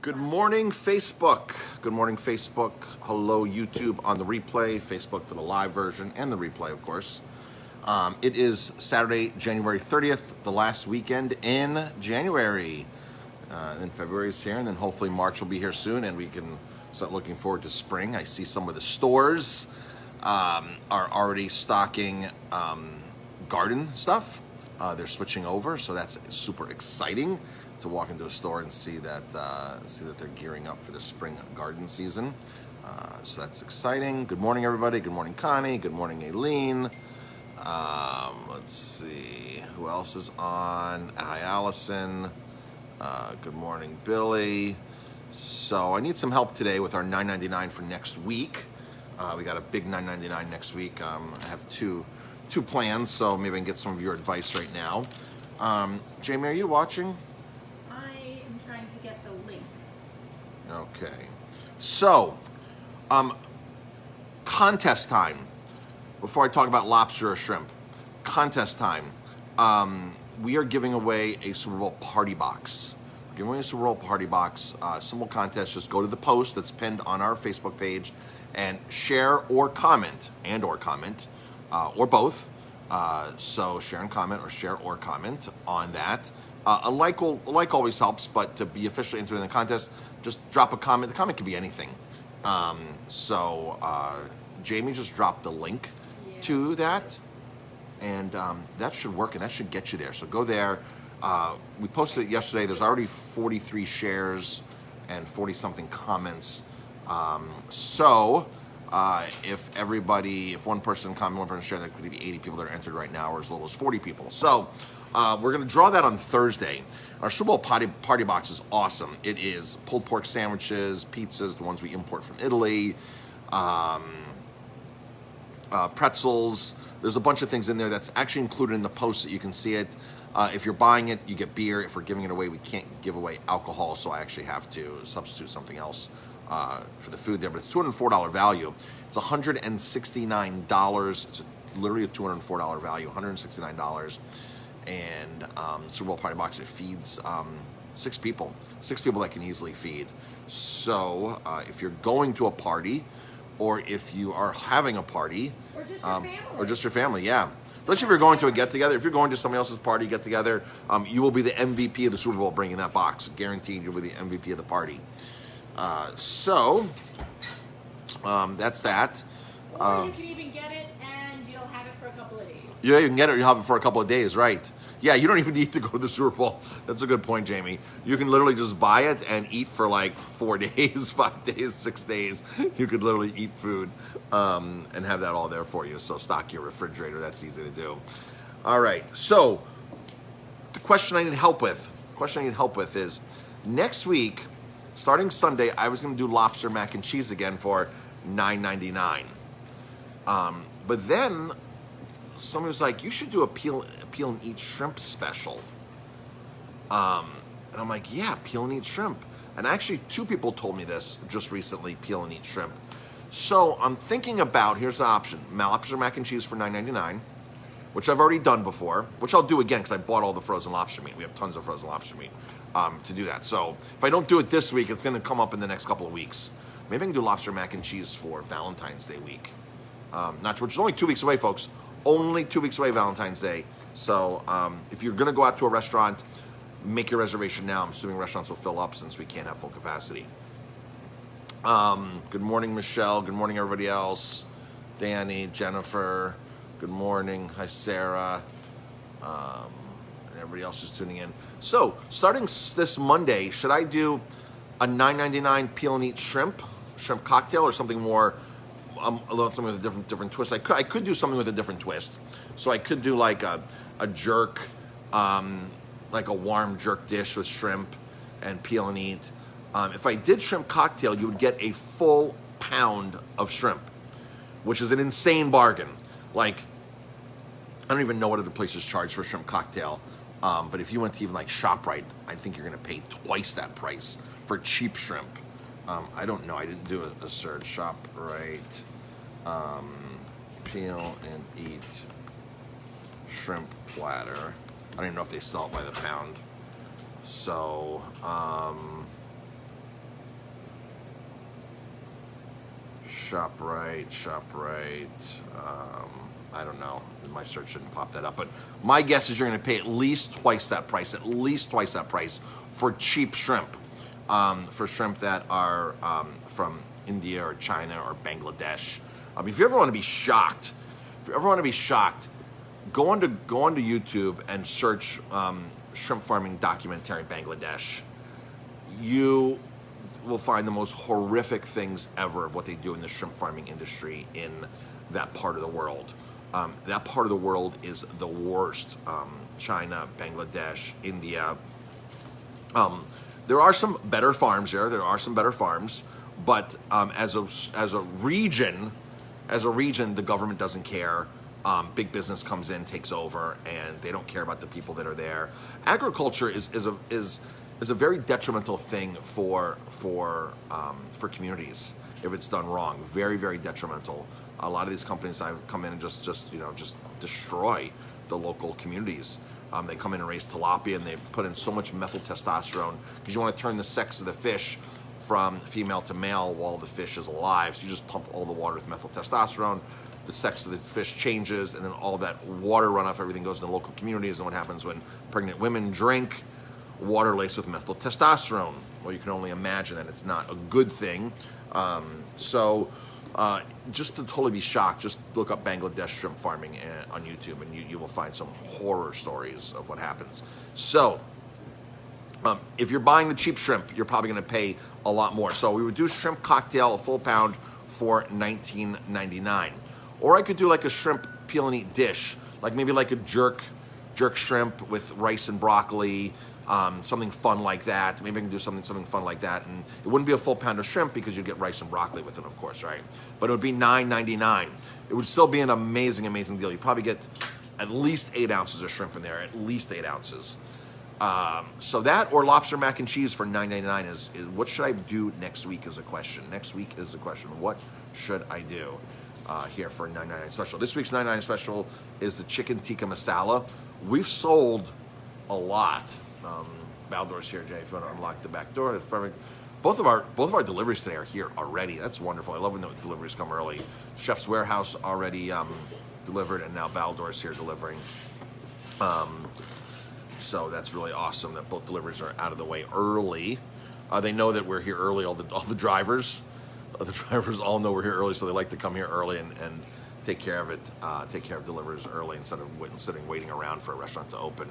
Good morning, Facebook. Good morning, Facebook. Hello, YouTube on the replay, Facebook for the live version, and the replay, of course. It is Saturday, January 30th, the last weekend in January. Then February is here, and then hopefully March will be here soon, and we can start looking forward to spring. I see some of the stores are already stocking garden stuff. They're switching over, so that's super exciting to walk into a store and see that they're gearing up for the spring garden season. So that's exciting. Good morning, everybody. Good morning, Connie. Good morning, Aileen. Let's see who else is on. Hi, Allison. Good morning, Billy. So I need some help today with our $9.99 for next week. We got a big $9.99 next week. I have two plans, so maybe I can get some of your advice right now. Jamie, are you watching? I am trying to get the link. Okay. So, contest time. Before I talk about lobster or shrimp, contest time. We are giving away a Super Bowl party box. We're giving away a Super Bowl party box. Simple contest. Just go to the post that's pinned on our Facebook page and share or comment, or both. So share and comment, or share or comment on that. A like always helps, but to be officially entered in the contest, just drop a comment. The comment could be anything. Jamie just dropped the link to that, and that should work, and that should get you there. So go there. We posted it yesterday. There's already 43 shares and 40-something comments. If one person comment, one person share, that could be 80 people that are entered right now, or as little as 40 people. So we're going to draw that on Thursday. Our Super Bowl party box is awesome. It is pulled pork sandwiches, pizzas, the ones we import from Italy, pretzels. There's a bunch of things in there that's actually included in the post that you can see it. If you're buying it, you get beer. If we're giving it away, we can't give away alcohol, so I actually have to substitute something else for the food there. But it's $204 value. It's $169. It's literally a $204 value, $169. And Super Bowl party box, it feeds six people that can easily feed. So if you're going to a party, or if you are having a party, Or just your family. Yeah. Especially if you're going to a get-together. If you're going to somebody else's party get-together, you will be the MVP of the Super Bowl bringing that box. Guaranteed you'll be the MVP of the party. That's that. Or you can even get it and you'll have it for a couple of days. Yeah, you can get it. You'll have it for a couple of days, right? Yeah, you don't even need to go to the Super Bowl. That's a good point, Jamie. You can literally just buy it and eat for like 4 days, 5 days, 6 days. You could literally eat food and have that all there for you. So stock your refrigerator. That's easy to do. All right. So the question I need help with is next week, starting Sunday, I was going to do lobster mac and cheese again for $9.99. But then somebody was like, you should do a peel and eat shrimp special. And I'm like, yeah, peel and eat shrimp. And actually 2 people told me this just recently, peel and eat shrimp. So I'm thinking about, here's the option, lobster mac and cheese for $9.99, which I've already done before, which I'll do again because I bought all the frozen lobster meat. We have tons of frozen lobster meat to do that. So if I don't do it this week, it's going to come up in the next couple of weeks. Maybe I can do lobster mac and cheese for Valentine's Day week. Not sure, which is only 2 weeks away, folks. Only 2 weeks away, Valentine's Day. So if you're going to go out to a restaurant, make your reservation now. I'm assuming restaurants will fill up since we can't have full capacity. Good morning, Michelle. Good morning, everybody else. Danny, Jennifer. Good morning. Hi, Sarah. And everybody else is tuning in. So starting this Monday, should I do a $9.99 peel and eat shrimp cocktail, or something more? Something with a different twist. I could do something with a different twist. So I could do like a jerk, like a warm jerk dish with shrimp and peel and eat. If I did shrimp cocktail, you would get a full pound of shrimp, which is an insane bargain. Like, I don't even know what other places charge for shrimp cocktail. But if you went to even like ShopRite, I think you're going to pay twice that price for cheap shrimp. I don't know. I didn't do a search. ShopRite, peel and eat shrimp platter. I don't even know if they sell it by the pound. So, ShopRite. I don't know. My search didn't pop that up, but my guess is you're going to pay at least twice that price. At least twice that price for cheap shrimp. For shrimp that are from India or China or Bangladesh. If you ever want to be shocked, go onto YouTube and search shrimp farming documentary Bangladesh. You will find the most horrific things ever of what they do in the shrimp farming industry in that part of the world. That part of the world is the worst. China, Bangladesh, India. There are some better farms there. But as a region, the government doesn't care. Big business comes in, takes over, and they don't care about the people that are there. Agriculture is a very detrimental thing for communities if it's done wrong. Very, very detrimental. A lot of these companies come in and just destroy the local communities. They come in and raise tilapia, and they put in so much methyl testosterone because you want to turn the sex of the fish from female to male while the fish is alive. So you just pump all the water with methyl testosterone. The sex of the fish changes, and then all that water runoff, everything goes into the local communities. And what happens when pregnant women drink water laced with methyl testosterone? Well, you can only imagine that it's not a good thing. Just to totally be shocked, just look up Bangladesh shrimp farming on YouTube, and you will find some horror stories of what happens. So, if you're buying the cheap shrimp, you're probably going to pay a lot more. So we would do shrimp cocktail, a full pound, for $19.99. Or I could do like a shrimp peel and eat dish, like maybe like a jerk shrimp with rice and broccoli, something fun like that. Maybe I can do something fun like that, and it wouldn't be a full pound of shrimp because you get rice and broccoli with it, of course, right? But it would be $9.99. It would still be an amazing, amazing deal. You probably get at least 8 ounces of shrimp in there, at least 8 ounces. So that or lobster mac and cheese for $9.99 is what should I do next week is a question. Next week is the question. What should I do here for $9.99 special? This week's $9.99 special is the chicken tikka masala. We've sold a lot. Baldor's here, Jay. If you want to unlock the back door, that's perfect. Both of our deliveries today are here already. That's wonderful. I love when the deliveries come early. Chef's Warehouse already delivered, and now Baldor's here delivering. So that's really awesome that both deliveries are out of the way early. They know that we're here early. All the drivers all know we're here early, so they like to come here early and take care of it. Take care of deliveries early instead of waiting around for a restaurant to open.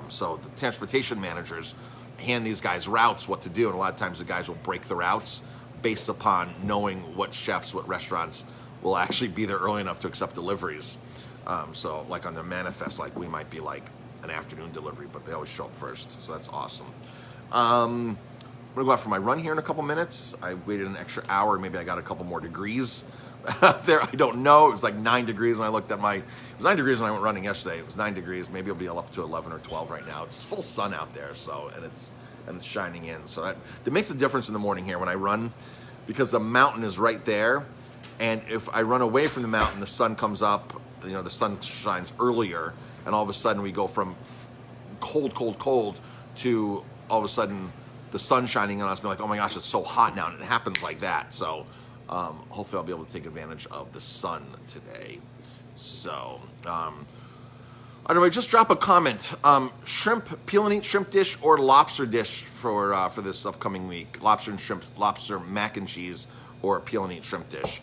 So the transportation managers hand these guys routes, what to do, and a lot of times the guys will break the routes based upon knowing what chefs, what restaurants will actually be there early enough to accept deliveries. So like on their manifest, like we might be like an afternoon delivery, but they always show up first, so that's awesome. I'm gonna go out for my run here in a couple minutes. I waited an extra hour, maybe I got a couple more degrees out there. I don't know. It was like 9 degrees when I looked at it was 9 degrees when I went running yesterday. It was 9 degrees. Maybe it'll be up to 11 or 12 right now. It's full sun out there, so and it's shining in. So that makes a difference in the morning here when I run, because the mountain is right there, and if I run away from the mountain, the sun comes up. The sun shines earlier, and all of a sudden we go from cold to all of a sudden the sun shining on us, being like, oh my gosh, it's so hot now, and it happens like that. So hopefully I'll be able to take advantage of the sun today. So anyway, just drop a comment. Shrimp peel and eat shrimp dish or lobster dish for this upcoming week. Lobster and shrimp, lobster mac and cheese, or peel and eat shrimp dish.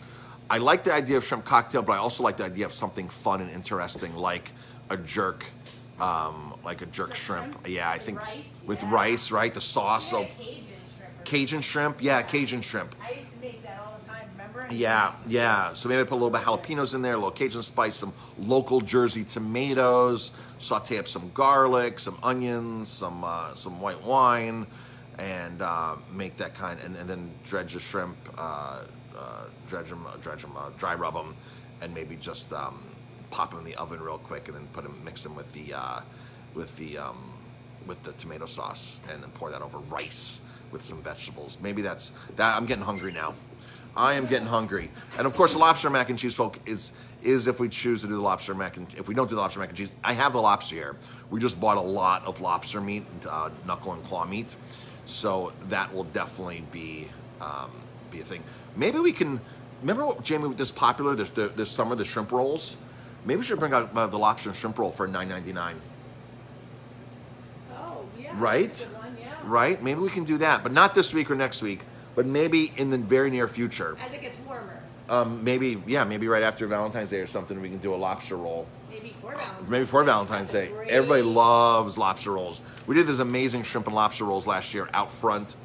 I like the idea of shrimp cocktail, but I also like the idea of something fun and interesting like a jerk shrimp. Yeah, I think with rice, right? The sauce of Cajun shrimp. Yeah, Cajun shrimp. I used to make that all the time, remember? Yeah. So maybe I put a little bit of jalapenos in there, a little Cajun spice, some local Jersey tomatoes, saute up some garlic, some onions, some white wine, and make that kind, and then dredge the shrimp, dredge them, dry rub them, and maybe just pop them in the oven real quick, and then mix them with the tomato sauce, and then pour that over rice with some vegetables. Maybe that's that. I'm getting hungry now. I am getting hungry. And of course, the lobster mac and cheese, folk, is if we choose to do the lobster mac and if we don't do the lobster mac and cheese, I have the lobster here. We just bought a lot of lobster meat, knuckle and claw meat, so that will definitely be a thing. Maybe we can Remember what, Jamie, this popular this summer, the shrimp rolls? Maybe we should bring out the lobster and shrimp roll for $9.99. Oh, yeah. Right? That's a good one, yeah. Right? Maybe we can do that, but not this week or next week, but maybe in the very near future. As it gets warmer. Maybe right after Valentine's Day or something, we can do a lobster roll. Maybe for Valentine's Maybe for Valentine's Day. Great. Everybody loves lobster rolls. We did these amazing shrimp and lobster rolls last year out front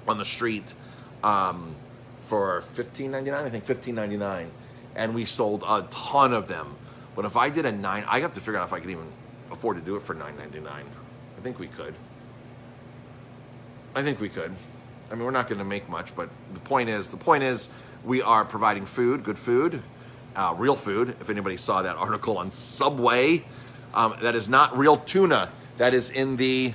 on the street for $15.99, I think $15.99. And we sold a ton of them. But if I did I have to figure out if I could even afford to do it for $9.99. I think we could. I mean, we're not going to make much, but the point is we are providing food, good food, real food. If anybody saw that article on Subway, that is not real tuna. That is in their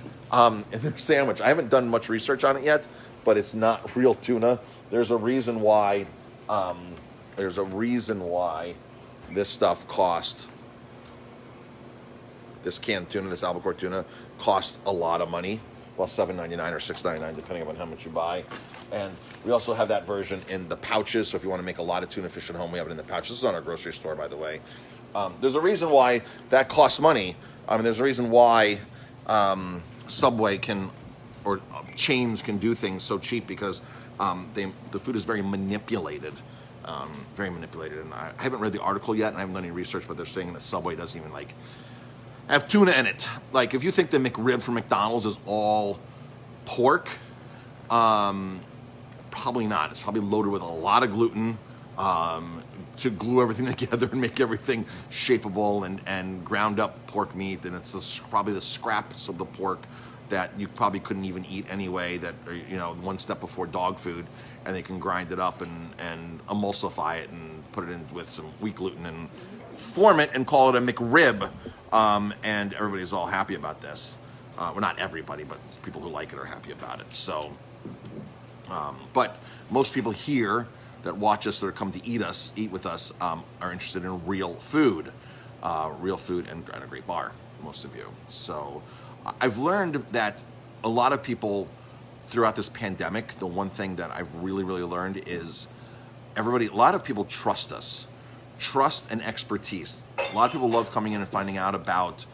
sandwich. I haven't done much research on it yet, but it's not real tuna. There's a reason why. This stuff cost. This canned tuna, this albacore tuna, costs a lot of money. Well, $7.99 or $6.99, depending on how much you buy. And we also have that version in the pouches. So if you want to make a lot of tuna fish at home, we have it in the pouches. This is on our grocery store, by the way. There's a reason why that costs money. I mean, there's a reason why Subway or chains can do things so cheap, because the food is very manipulated. And I haven't read the article yet, and I haven't done any research, but they're saying that Subway doesn't even have tuna in it. Like, if you think the McRib from McDonald's is all pork, probably not. It's probably loaded with a lot of gluten to glue everything together and make everything shapeable, and ground up pork meat. And it's probably the scraps of the pork that you probably couldn't even eat anyway, that are, one step before dog food, and they can grind it up and emulsify it and put it in with some wheat gluten and form it and call it a McRib, and everybody's all happy about this. Well, not everybody, but people who like it are happy about it. So, but most people here that watch us, that come to eat with us, are interested in real food and a great bar, most of you. So I've learned that a lot of people throughout this pandemic, the one thing that I've really, really learned is a lot of people trust us. Trust and expertise. A lot of people love coming in and finding out about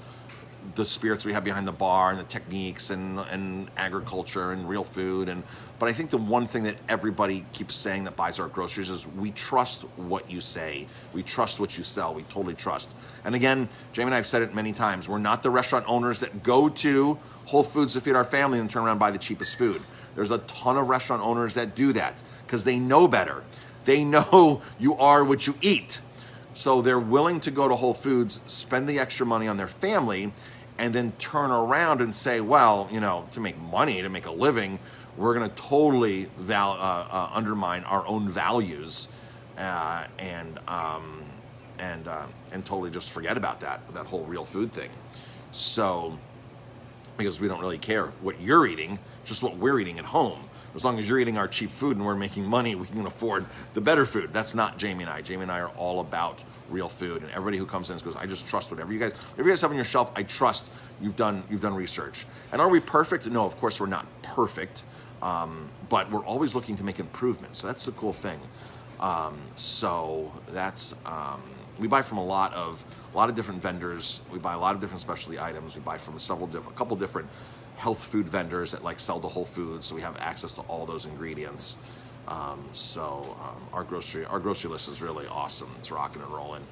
the spirits we have behind the bar and the techniques and agriculture and real food. But I think the one thing that everybody keeps saying that buys our groceries is, we trust what you say. We trust what you sell. We totally trust. And again, Jamie and I have said it many times. We're not the restaurant owners that go to Whole Foods to feed our family and turn around and buy the cheapest food. There's a ton of restaurant owners that do that because they know better. They know you are what you eat. So they're willing to go to Whole Foods, spend the extra money on their family, and then turn around and say, well, to make money, to make a living, we're going to totally undermine our own values and totally just forget about that whole real food thing. So, because we don't really care what you're eating, just what we're eating at home. As long as you're eating our cheap food and we're making money, we can afford the better food. That's not Jamie and I. Jamie and I are all about real food, and everybody who comes in goes, I just trust whatever you guys have on your shelf. I trust you've done research. And are we perfect? No, of course we're not perfect, but we're always looking to make improvements. So that's the cool thing. So that's we buy from a lot of different vendors. We buy a lot of different specialty items. We buy from a couple different health food vendors that sell to Whole Foods, so we have access to all those ingredients. Our grocery list is really awesome. It's rocking and rolling.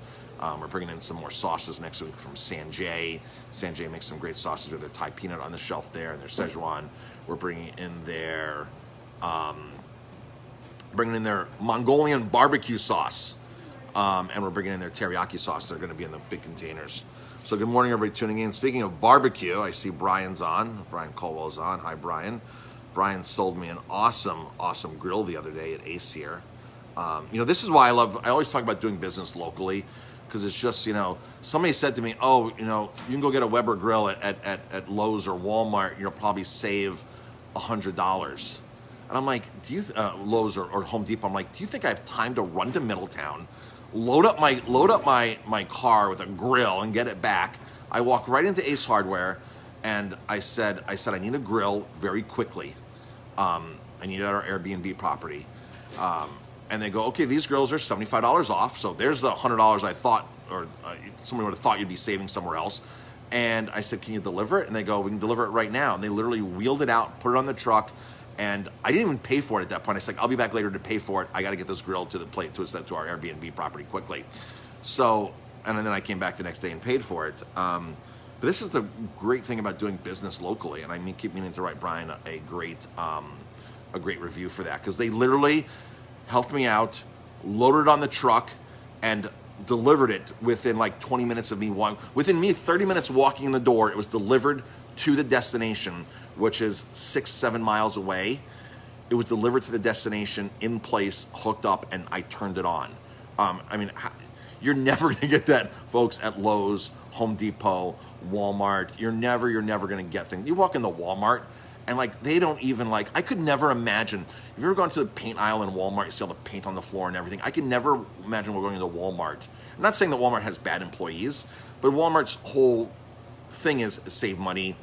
We're bringing in some more sauces next week from Sanjay. Sanjay makes some great sauces with their Thai peanut on the shelf there, and their Szechuan. We're bringing in their Mongolian barbecue sauce, and we're bringing in their teriyaki sauce. They're going to be in the big containers. So good morning, everybody tuning in. Speaking of barbecue, I see Brian's on. Brian Colwell's on. Hi, Brian. Brian sold me an awesome grill the other day at Ace here. This is why I always talk about doing business locally, because it's just, somebody said to me, oh, you can go get a Weber grill at Lowe's or Walmart, and you'll probably save $100. And I'm like, Lowe's or Home Depot, I'm like, do you think I have time to run to Middletown, load up my car with a grill and get it back? I walk right into Ace Hardware, and I said I need a grill very quickly. I need it at our Airbnb property. and they go, okay, these grills are $75 off. So there's the $100 I thought, or somebody would have thought you'd be saving somewhere else. And I said, can you deliver it? And they go, we can deliver it right now. And they literally wheeled it out, put it on the truck, and I didn't even pay for it at that point. I said, I'll be back later to pay for it. I got to get this grill to the plate to our Airbnb property quickly. So, and then I came back the next day and paid for it. But this is the great thing about doing business locally, and I keep meaning to write Brian a great review for that, because they literally helped me out, loaded it on the truck, and delivered it within like 20 minutes of me walking. Within me 30 minutes walking in the door, it was delivered to the destination, which is 6-7 miles away. It was delivered to the destination in place, hooked up, and I turned it on. I mean, you're never gonna get that, folks, at Lowe's, Home Depot, Walmart. You're never gonna get things. You walk into Walmart, and like they don't even like. I could never imagine. Have you ever gone to the paint aisle in Walmart? You see all the paint on the floor and everything. I could never imagine we're going into Walmart. I'm not saying that Walmart has bad employees, but Walmart's whole thing is save money,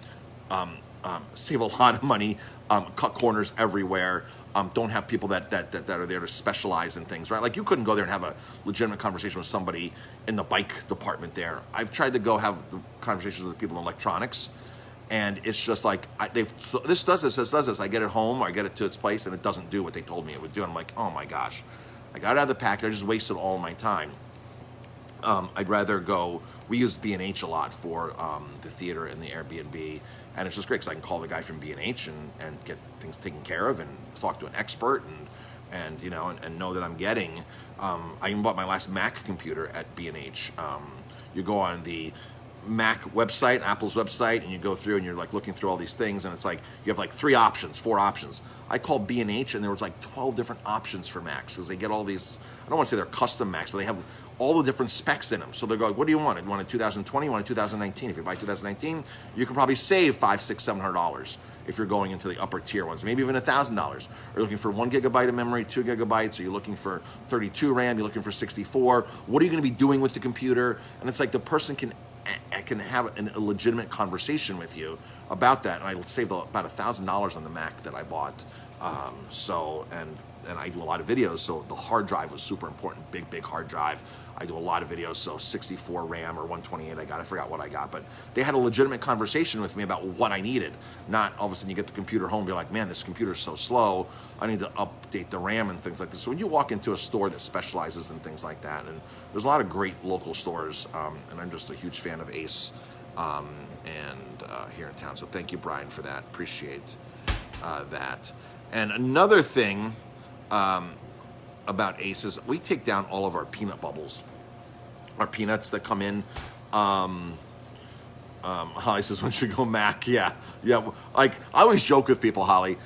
save a lot of money, cut corners everywhere. Don't have people that are there to specialize in things, right? Like you couldn't go there and have a legitimate conversation with somebody in the bike department there. I've tried to go have conversations with people in electronics, and it's just like this does this. I get it home, or I get it to its place, and it doesn't do what they told me it would do. I'm like, oh my gosh, I got it out of the package. I just wasted all my time. I'd rather go. We used B&H a lot for the theater and the Airbnb, and it's just great because I can call the guy from B&H and get things taken care of and talk to an expert and you know and know that I'm getting. I even bought my last Mac computer at B&H. You go on the Mac website, Apple's website, and you go through and you're like looking through all these things, and it's like you have like 4 options. I called B&H and there was like 12 different options for Macs because they get all these. I don't want to say they're custom Macs, but they have all the different specs in them. So they're going, what do you want? You want a 2020? You want a 2019? If you buy 2019, you can probably save $500, $600, $700 if you're going into the upper tier ones, maybe even $1,000. Or you're looking for 1 gigabyte of memory, 2 gigabytes, or you're looking for 32 RAM, you're looking for 64. What are you going to be doing with the computer? And it's like the person can have a legitimate conversation with you about that. And I saved about $1,000 on the Mac that I bought. And I do a lot of videos, so the hard drive was super important, big hard drive. I do a lot of videos, so 64 RAM or 128 I forgot what I got, but they had a legitimate conversation with me about what I needed. Not all of a sudden you get the computer home and be like, man, this computer's so slow, I need to update the RAM and things like this. So when you walk into a store that specializes in things like that, and there's a lot of great local stores, and I'm just a huge fan of Ace here in town. So thank you, Brian, for that. Appreciate that. And another thing about Ace is we take down all of our peanut bubbles, our peanuts that come in. Holly says, when should go Mac? Yeah. Like I always joke with people, Holly.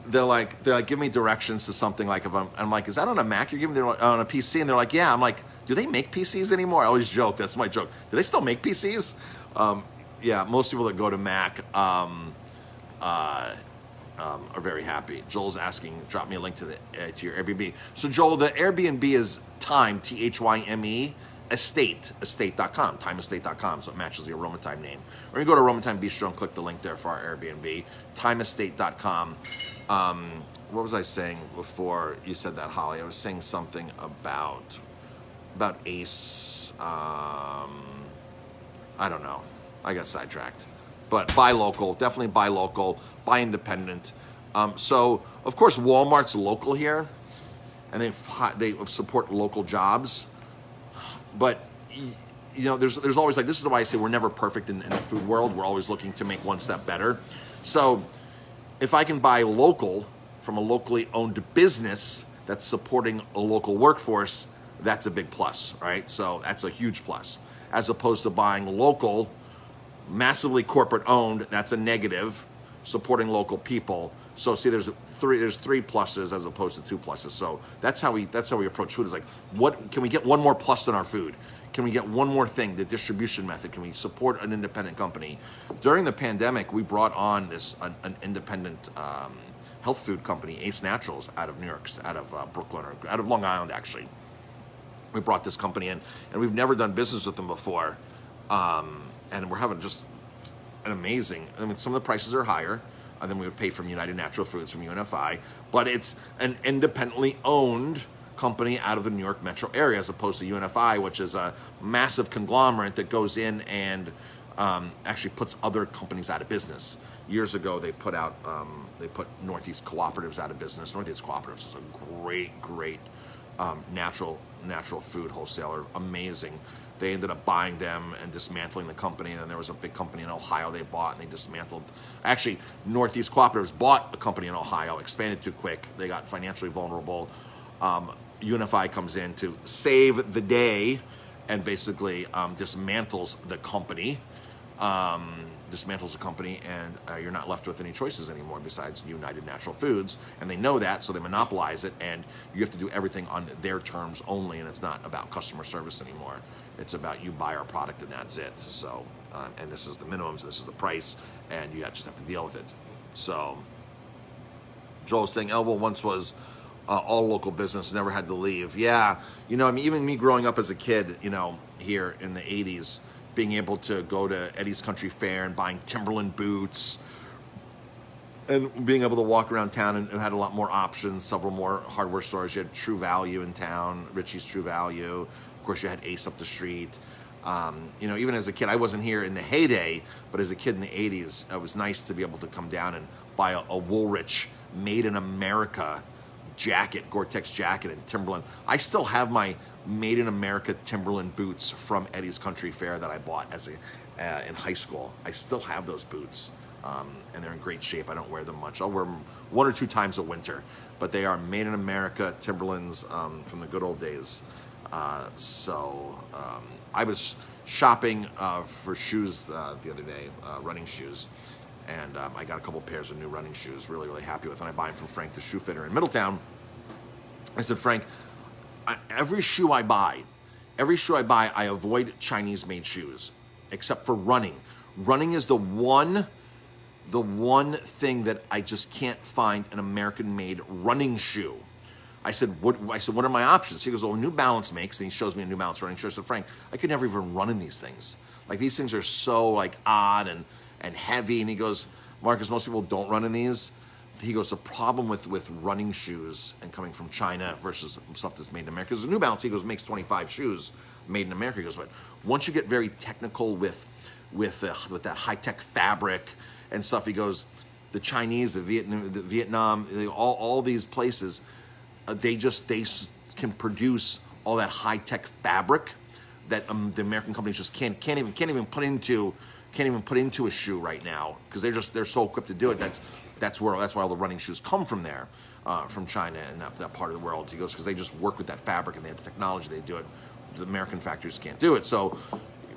They're like, give me directions to something like if I'm like, is that on a Mac you're giving me? They're like, on a PC, and they're like, yeah. I'm like, do they make PCs anymore? I always joke. That's my joke. Do they still make PCs? Yeah, most people that go to Mac are very happy. Joel's asking, drop me a link to your Airbnb. So Joel, the Airbnb is Time, THYME, estate.com, timeestate.com, so it matches the Aroma Time name. Or you go to Aroma Time Bistro and click the link there for our Airbnb, timeestate.com. What was I saying before you said that, Holly? I was saying something about Ace. I don't know. I got sidetracked. But buy local, definitely buy local, buy independent. So, of course, Walmart's local here, and they support local jobs. But, you know, there's always like, this is why I say we're never perfect in the food world. We're always looking to make one step better. So, if I can buy local from a locally owned business that's supporting a local workforce, that's a big plus, right? So, that's a huge plus. As opposed to buying local, massively corporate owned, that's a negative. Supporting local people. So see, there's three pluses as opposed to 2 pluses. So that's how we approach food. Is like, what can we get one more plus in our food? Can we get one more thing? The distribution method. Can we support an independent company? During the pandemic, we brought on an independent health food company, Ace Naturals, out of New York, out of Brooklyn, or out of Long Island actually. We brought this company in, and we've never done business with them before. And we're having just an amazing, I mean, some of the prices are higher than we would pay from United Natural Foods, from UNFI, but it's an independently owned company out of the New York metro area, as opposed to UNFI, which is a massive conglomerate that goes in and actually puts other companies out of business. Years ago, they put Northeast Cooperatives out of business. Northeast Cooperatives is a great natural food wholesaler, amazing. They ended up buying them and dismantling the company, and then there was a big company in Ohio they bought, and they dismantled. Actually, Northeast Cooperatives bought a company in Ohio, expanded too quick. They got financially vulnerable. Unify comes in to save the day and basically dismantles the company. And you're not left with any choices anymore besides United Natural Foods, and they know that, so they monopolize it, and you have to do everything on their terms only, and it's not about customer service anymore. It's about you buy our product and that's it. So, and this is the minimums, this is the price, and you just have to deal with it. So, Joel's saying Elville once was all local business, never had to leave. Yeah, I mean, even me growing up as a kid, here in the 80s, being able to go to Eddie's Country Fair and buying Timberland boots and being able to walk around town and had a lot more options, several more hardware stores. You had True Value in town, Richie's True Value. Of course, you had Ace up the street. Even as a kid, I wasn't here in the heyday, but as a kid in the 80s, it was nice to be able to come down and buy a Woolrich made in America jacket, Gore-Tex jacket and Timberland. I still have my made in America Timberland boots from Eddie's Country Fair that I bought in high school. I still have those boots, and they're in great shape. I don't wear them much. I'll wear them 1 or 2 times a winter, but they are made in America Timberlands from the good old days. I was shopping for shoes the other day, running shoes, and I got a couple pairs of new running shoes, really happy with, and I buy them from Frank the Shoe Fitter in Middletown. I said, Frank, every shoe I buy, I avoid Chinese-made shoes, except for running. Running is the one thing that I just can't find an American-made running shoe. I said, what are my options? He goes, well, New Balance makes, and he shows me a New Balance running shoe. I said, Frank, I could never even run in these things. Like, these things are so odd and heavy. And he goes, Marcus, most people don't run in these. He goes, the problem with running shoes and coming from China versus stuff that's made in America, because the New Balance, he goes, makes 25 shoes made in America. He goes, but once you get very technical with that high-tech fabric and stuff, he goes, the Chinese, the Vietnam, all these places, they can produce all that high-tech fabric that the American companies just can't even put into a shoe right now, because they're so equipped to do it. That's why all the running shoes come from there, from China and that part of the world. He goes, because they just work with that fabric and they have the technology, they do it. The American factories can't do it. So,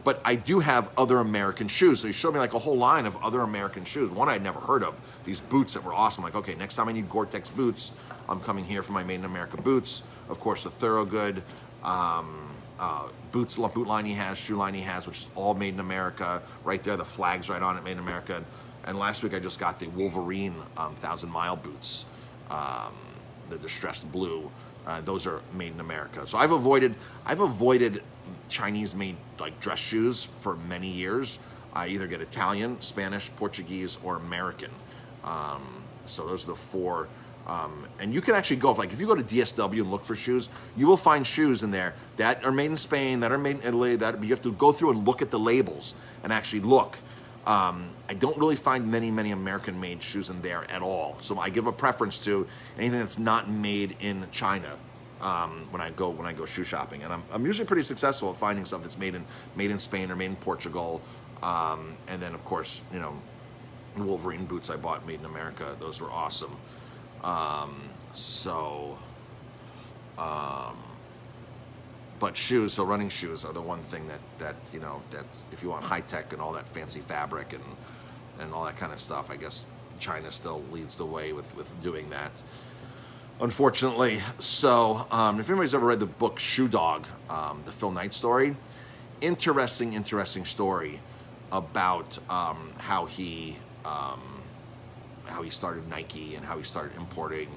but I do have other American shoes. So he showed me a whole line of other American shoes. One I'd never heard of. These boots that were awesome. Like, okay, next time I need Gore-Tex boots, I'm coming here for my Made in America boots. Of course, the Thorogood boot line he has, shoe line he has, which is all made in America. Right there, the flag's right on it, made in America. And last week I just got the Wolverine 1,000 Mile boots, the distressed blue. Those are made in America. So I've avoided Chinese-made dress shoes for many years. I either get Italian, Spanish, Portuguese, or American. So those are the 4. And you can actually go, if you go to DSW and look for shoes, you will find shoes in there that are made in Spain, that are made in Italy, that you have to go through and look at the labels and actually look. I don't really find many American-made shoes in there at all. So I give a preference to anything that's not made in China when I go shoe shopping, and I'm usually pretty successful at finding stuff that's made in Spain or made in Portugal, and then of course the Wolverine boots I bought made in America. Those were awesome. But shoes, so running shoes are the one thing that that's, if you want high tech and all that fancy fabric and all that kind of stuff, I guess China still leads the way with doing that, unfortunately. So if anybody's ever read the book Shoe Dog, the Phil Knight story, interesting story about how he started Nike and how he started importing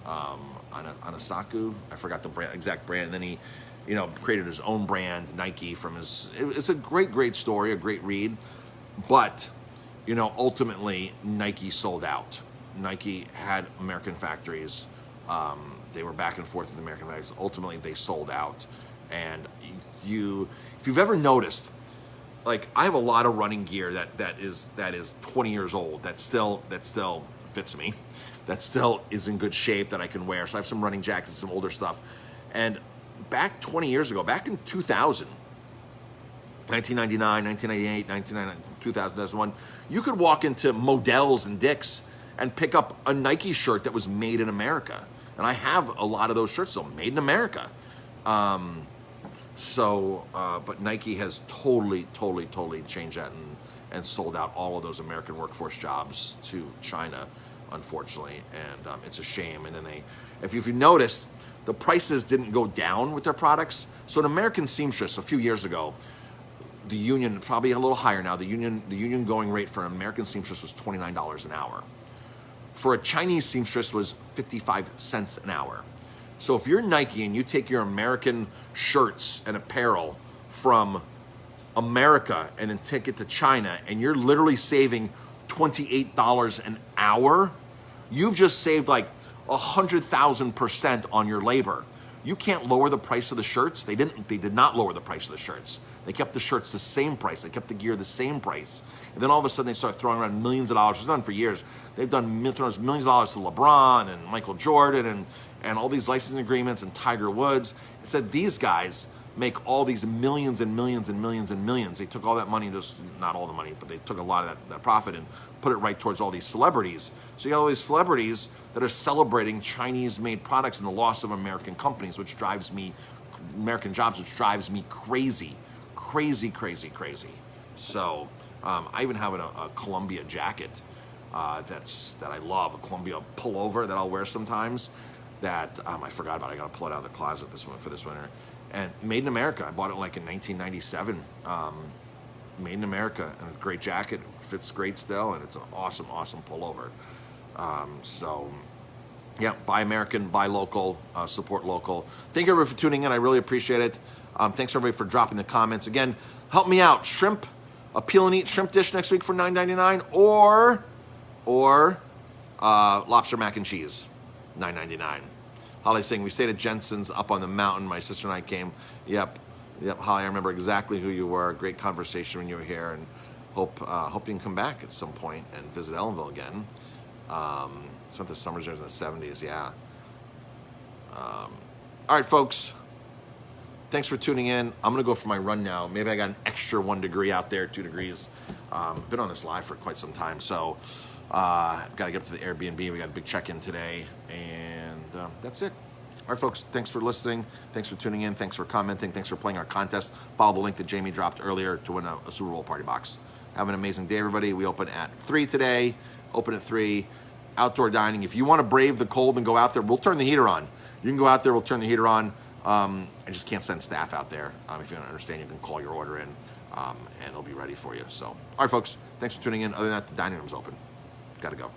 Anasaku. I forgot the exact brand. And then he created his own brand, Nike, from his. It's a great story, a great read. But ultimately Nike sold out. Nike had American factories They were back and forth with American bags. Ultimately, they sold out. And if you've ever noticed, like I have a lot of running gear that is 20 years old that still fits me, that still is in good shape that I can wear. So I have some running jackets, some older stuff. And back 20 years ago, back in 2000, 1999, 1998, 1999, 2001, you could walk into Modell's and Dick's and pick up a Nike shirt that was made in America. And I have a lot of those shirts still, made in America. But Nike has totally changed that and sold out all of those American workforce jobs to China, unfortunately. And it's a shame. And then if you noticed, the prices didn't go down with their products. So an American seamstress a few years ago, the union, probably a little higher now, the union going rate for an American seamstress was $29 an hour. For a Chinese seamstress was 55 cents an hour. So if you're Nike and you take your American shirts and apparel from America and then take it to China and you're literally saving $28 an hour, you've just saved like 100,000% on your labor. You can't lower the price of the shirts. They did not lower the price of the shirts. They kept the shirts the same price. They kept the gear the same price. And then all of a sudden they start throwing around millions of dollars. It's done for years. They've done millions of dollars to LeBron and Michael Jordan and all these licensing agreements and Tiger Woods. It said these guys make all these millions and millions and millions and millions. They took all that money, just not all the money, but they took a lot of that profit and put it right towards all these celebrities. So you got all these celebrities that are celebrating Chinese-made products and the loss of American companies, which drives me, American jobs, which drives me crazy. So I even have a Columbia jacket that I love, a Columbia pullover that I'll wear sometimes. That I forgot about. I got to pull it out of the closet for this winter. And made in America. I bought it like in 1997. Made in America, and a great jacket, fits great still, and it's an awesome pullover. So yeah, buy American, buy local, support local. Thank you everybody for tuning in. I really appreciate it. Thanks everybody for dropping the comments. Again, help me out. Shrimp, a peel and eat shrimp dish next week for $9.99, or lobster mac and cheese, $9.99. Holly saying, we stayed at Jensen's up on the mountain. My sister and I came. Yep, Holly, I remember exactly who you were. Great conversation when you were here, and hope you can come back at some point and visit Ellenville again. Spent the summers there in the 70s, yeah. All right, folks. Thanks for tuning in. I'm going to go for my run now. Maybe I got an extra 1 degree out there, 2 degrees. Been on this live for quite some time, so got to get up to the Airbnb. We got a big check-in today, and that's it. All right, folks, thanks for listening. Thanks for tuning in. Thanks for commenting. Thanks for playing our contest. Follow the link that Jamie dropped earlier to win a Super Bowl party box. Have an amazing day, everybody. We open at 3 today. Open at 3. Outdoor dining. If you want to brave the cold and go out there, we'll turn the heater on. You can go out there. We'll turn the heater on. I just can't send staff out there. If you don't understand, you can call your order in, and it'll be ready for you. So, all right, folks, thanks for tuning in. Other than that, the dining room's open. Got to go.